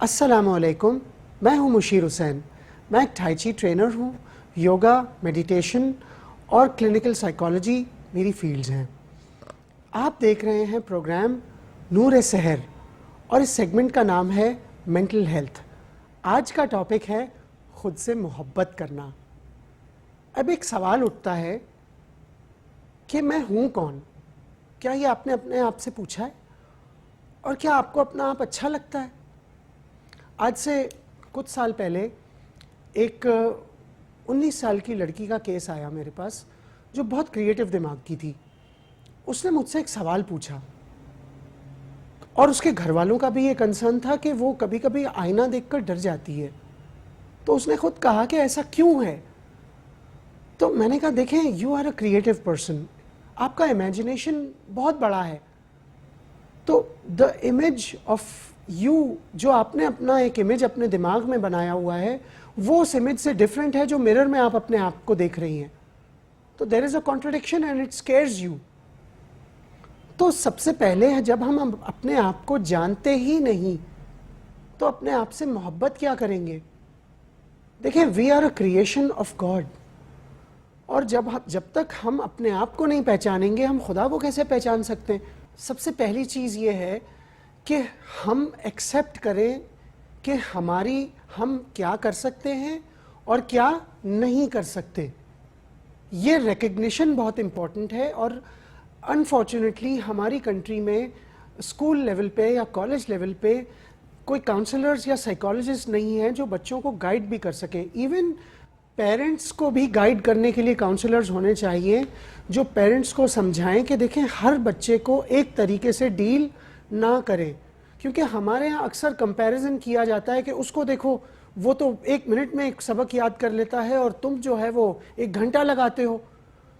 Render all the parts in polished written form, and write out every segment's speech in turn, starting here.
السلام علیکم، میں ہوں مشیر حسین. میں ایک ٹائی چی ٹرینر ہوں. یوگا، میڈیٹیشن اور کلینکل سائیکالوجی میری فیلڈز ہیں. آپ دیکھ رہے ہیں پروگرام نور سحر اور اس سیگمنٹ کا نام ہے مینٹل ہیلتھ. آج کا ٹاپک ہے خود سے محبت کرنا. اب ایک سوال اٹھتا ہے کہ میں ہوں کون؟ کیا یہ آپ نے اپنے آپ سے پوچھا ہے؟ اور کیا آپ کو اپنا آپ اچھا لگتا ہے؟ آج سے کچھ سال پہلے ایک 19 سال کی لڑکی کا کیس آیا میرے پاس جو بہت کریٹیو دماغ کی تھی. اس نے مجھ سے ایک سوال پوچھا اور اس کے گھر والوں کا بھی یہ کنسرن تھا کہ وہ کبھی کبھی آئینہ دیکھ کر ڈر جاتی ہے. تو اس نے خود کہا کہ ایسا کیوں ہے؟ تو میں نے کہا دیکھیں، you are a creative person, آپ کا امیجنیشن بہت بڑا ہے. تو دا امیج آف یو، جو آپ نے اپنا ایک امیج اپنے دماغ میں بنایا ہوا ہے، وہ اس امیج سے ڈفرینٹ ہے جو مرر میں آپ اپنے آپ کو دیکھ رہی ہیں. تو there is a contradiction and it scares you. تو سب سے پہلے جب ہم اپنے آپ کو جانتے ہی نہیں تو اپنے آپ سے محبت کیا کریں گے؟ دیکھیں، we are a creation of God, اور جب تک ہم اپنے آپ کو نہیں پہچانیں گے ہم خدا کو کیسے پہچان سکتے ہیں؟ سب سے پہلی چیز یہ ہے کہ ہم ایکسیپٹ کریں کہ ہم کیا کر سکتے ہیں اور کیا نہیں کر سکتے. یہ ریکگنیشن بہت امپورٹنٹ ہے. اور انفارچونیٹلی ہماری کنٹری میں اسکول لیول پہ یا کالج لیول پہ کوئی کاؤنسلرز یا سائیکالوجسٹ نہیں ہیں جو بچوں کو گائیڈ بھی کر سکیں. ایون پیرنٹس کو بھی گائیڈ کرنے کے لیے کاؤنسلرز ہونے چاہیے جو پیرنٹس کو سمجھائیں کہ دیکھیں ہر بچے کو ایک طریقے سے ڈیل نہ کریں. کیونکہ ہمارے ہاں اکثر کمپیریزن کیا جاتا ہے کہ اس کو دیکھو، وہ تو 1 منٹ میں ایک سبق یاد کر لیتا ہے اور تم جو ہے وہ 1 گھنٹہ لگاتے ہو.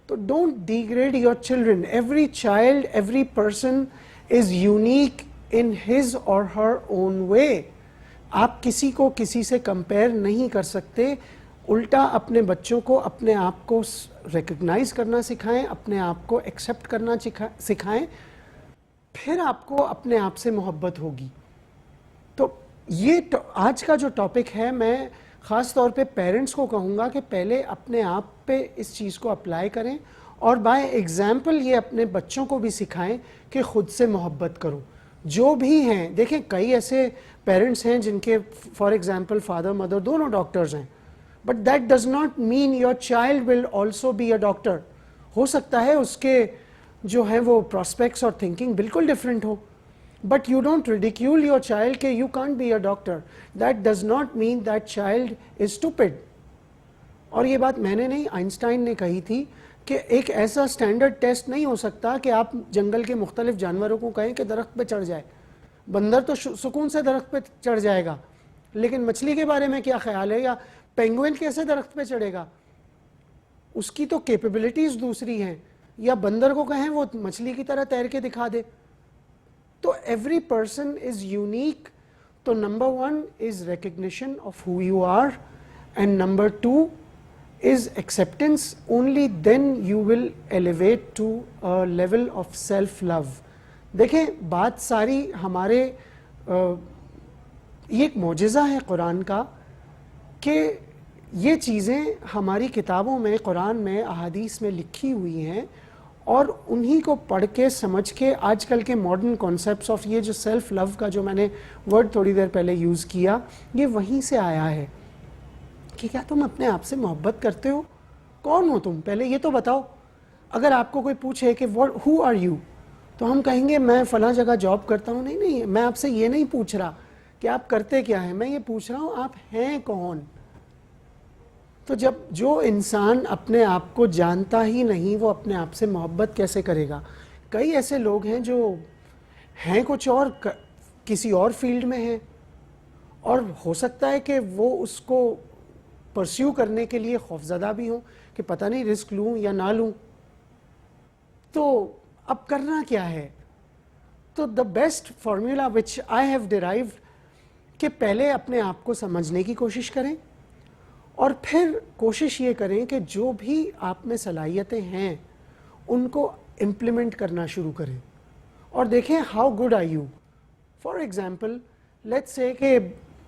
تو don't degrade your children. Every child, every person is unique in his or ہر اون وے. آپ کسی کو کسی سے کمپیئر نہیں کر سکتے. الٹا اپنے بچوں کو اپنے آپ کو ریکگنائز کرنا سکھائیں، اپنے آپ کو ایکسیپٹ کرنا سکھائیں، پھر آپ کو اپنے آپ سے محبت ہوگی. تو یہ آج کا جو ٹاپک ہے، میں خاص طور پہ پیرنٹس کو کہوں گا کہ پہلے اپنے آپ پہ اس چیز کو اپلائی کریں اور بائی ایگزامپل یہ اپنے بچوں کو بھی سکھائیں کہ خود سے محبت کرو. جو بھی ہیں، دیکھیں کئی ایسے پیرنٹس ہیں جن کے فار ایگزامپل فادر مدر دونوں ڈاکٹرز ہیں، but that does not mean your child will also be a doctor. ہو سکتا ہے اس کے جو ہیں وہ پراسپیکٹس اور تھنکنگ بالکل different who. But you don't ridicule your child کہ you can't be a doctor. That does not mean that child is stupid. اور یہ بات میں نے نہیں، آئنسٹائن نے کہی تھی کہ ایک ایسا سٹینڈرڈ ٹیسٹ نہیں ہو سکتا کہ آپ جنگل کے مختلف جانوروں کو کہیں کہ درخت پہ چڑھ جائے. بندر تو سکون سے درخت پہ چڑھ جائے گا، لیکن مچھلی کے بارے میں کیا خیال ہے؟ یا پینگوئن کیسے درخت پہ چڑھے گا؟ اس کی تو کیپیبلٹیز دوسری ہیں. یا بندر کو کہیں وہ مچھلی کی طرح تیر کے دکھا دے. تو ایوری پرسن از یونیک. تو number 1 is recognition of who you are and number 2 is acceptance. Only then you will elevate to a level of self love. دیکھیں بات ساری ہمارے یہ ایک معجزہ ہے قرآن کا کہ یہ چیزیں ہماری کتابوں میں، قرآن میں، احادیث میں لکھی ہوئی ہیں، اور انہی کو پڑھ کے سمجھ کے آج کل کے ماڈرن کانسیپٹس آف یہ جو سیلف لو کا جو میں نے ورڈ تھوڑی دیر پہلے یوز کیا، یہ وہیں سے آیا ہے. کہ کیا تم اپنے آپ سے محبت کرتے ہو؟ کون ہو تم؟ پہلے یہ تو بتاؤ. اگر آپ کو کوئی پوچھے کہ ہو آر یو، تو ہم کہیں گے میں فلاں جگہ جاب کرتا ہوں. نہیں، میں آپ سے یہ نہیں پوچھ رہا کہ آپ کرتے کیا ہیں، میں یہ پوچھ رہا ہوں آپ ہیں کون. تو جب جو انسان اپنے آپ کو جانتا ہی نہیں وہ اپنے آپ سے محبت کیسے کرے گا؟ کئی ایسے لوگ ہیں جو ہیں کچھ اور، کسی اور فیلڈ میں ہیں، اور ہو سکتا ہے کہ وہ اس کو پرسیو کرنے کے لیے خوفزدہ بھی ہوں کہ پتہ نہیں رسک لوں یا نہ لوں. تو اب کرنا کیا ہے؟ تو the best formula which I have derived کہ پہلے اپنے آپ کو سمجھنے کی کوشش کریں، اور پھر کوشش یہ کریں کہ جو بھی آپ میں صلاحیتیں ہیں ان کو امپلیمنٹ کرنا شروع کریں اور دیکھیں how good are you. For example let's say کہ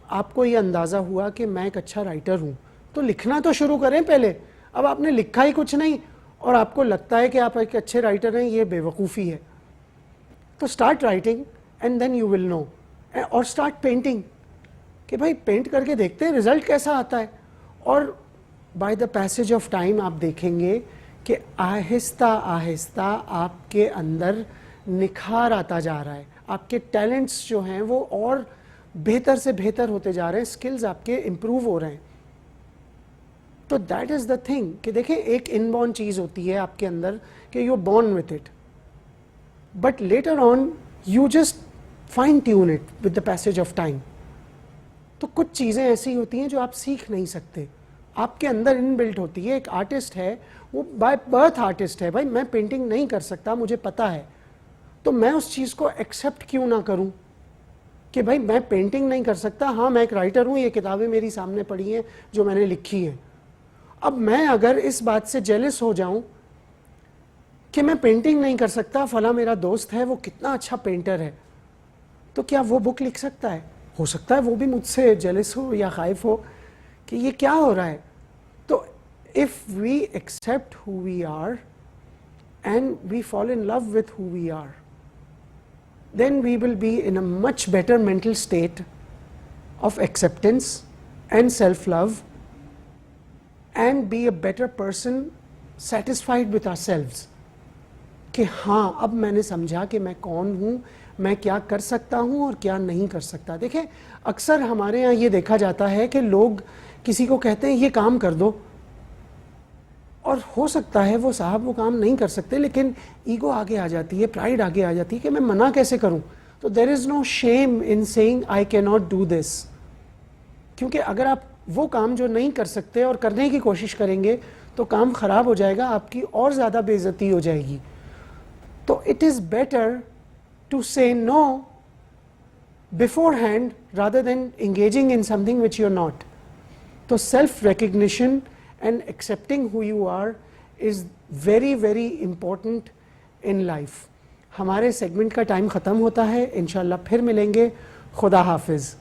آپ کو یہ اندازہ ہوا کہ میں ایک اچھا رائٹر ہوں تو لکھنا تو شروع کریں پہلے. اب آپ نے لکھا ہی کچھ نہیں اور آپ کو لگتا ہے کہ آپ ایک اچھے رائٹر ہیں, یہ بے وقوفی ہے. تو start writing and then you will know. اور اسٹارٹ پینٹنگ, کہ بھائی پینٹ کر کے دیکھتے ہیں رزلٹ کیسا آتا ہے. اور by the passage of time آپ دیکھیں گے کہ آہستہ آہستہ آپ کے اندر نکھار آتا جا رہا ہے, آپ کے ٹیلنٹس جو ہیں وہ اور بہتر سے بہتر ہوتے جا رہے ہیں, اسکلز آپ کے امپروو ہو رہے ہیں. تو دیٹ از دا تھنگ کہ دیکھیں ایک ان بورن چیز ہوتی ہے آپ کے اندر کہ you born with it, but later on you just fine tune it with the passage of time. تو کچھ چیزیں ایسی ہوتی ہیں جو آپ سیکھ نہیں سکتے, آپ کے اندر ان بلٹ ہوتی ہے. ایک آرٹسٹ ہے وہ بائی برتھ آرٹسٹ ہے, بھائی میں پینٹنگ نہیں کر سکتا مجھے پتا ہے, تو میں اس چیز کو ایکسیپٹ کیوں نہ کروں کہ بھائی میں پینٹنگ نہیں کر سکتا, ہاں میں ایک رائٹر ہوں, یہ کتابیں میری سامنے پڑھی ہیں جو میں نے لکھی ہیں. اب میں اگر اس بات سے جیلس ہو جاؤں کہ میں پینٹنگ نہیں کر سکتا, فلاں میرا دوست ہے وہ کتنا اچھا پینٹر ہے, تو کیا وہ بک لکھ سکتا ہے؟ ہو سکتا ہے وہ بھی مجھ سے جیلس ہو یا خائف ہو کہ یہ کیا ہو رہا ہے. تو if we accept who we are and we fall in love with who we are, then we will be in a much better mental state of acceptance and self-love and be a better person, satisfied with ourselves. کہ ہاں اب میں نے سمجھا کہ میں کون ہوں, میں کیا کر سکتا ہوں اور کیا نہیں کر سکتا. دیکھیں اکثر ہمارے ہاں یہ دیکھا جاتا ہے کہ لوگ کسی کو کہتے ہیں یہ کام کر دو, اور ہو سکتا ہے وہ صاحب وہ کام نہیں کر سکتے, لیکن ایگو آگے آ جاتی ہے, پرائڈ آگے آ جاتی ہے کہ میں منع کیسے کروں. تو there is know shame in seeing آئی کی ناٹ ڈو دس, کیونکہ اگر آپ وہ کام جو نہیں کر سکتے اور کرنے کی کوشش کریں گے تو کام خراب ہو جائے گا, آپ کی اور زیادہ بے عزتی ہو جائے گی. تو اٹ از بیٹر ٹو سے نو beforehand rather than engaging in something which you're not. تو self recognition and accepting who you are is very very important in life. ہمارے سیگمنٹ کا ٹائم ختم ہوتا ہے, انشاءاللہ پھر ملیں گے. خدا حافظ.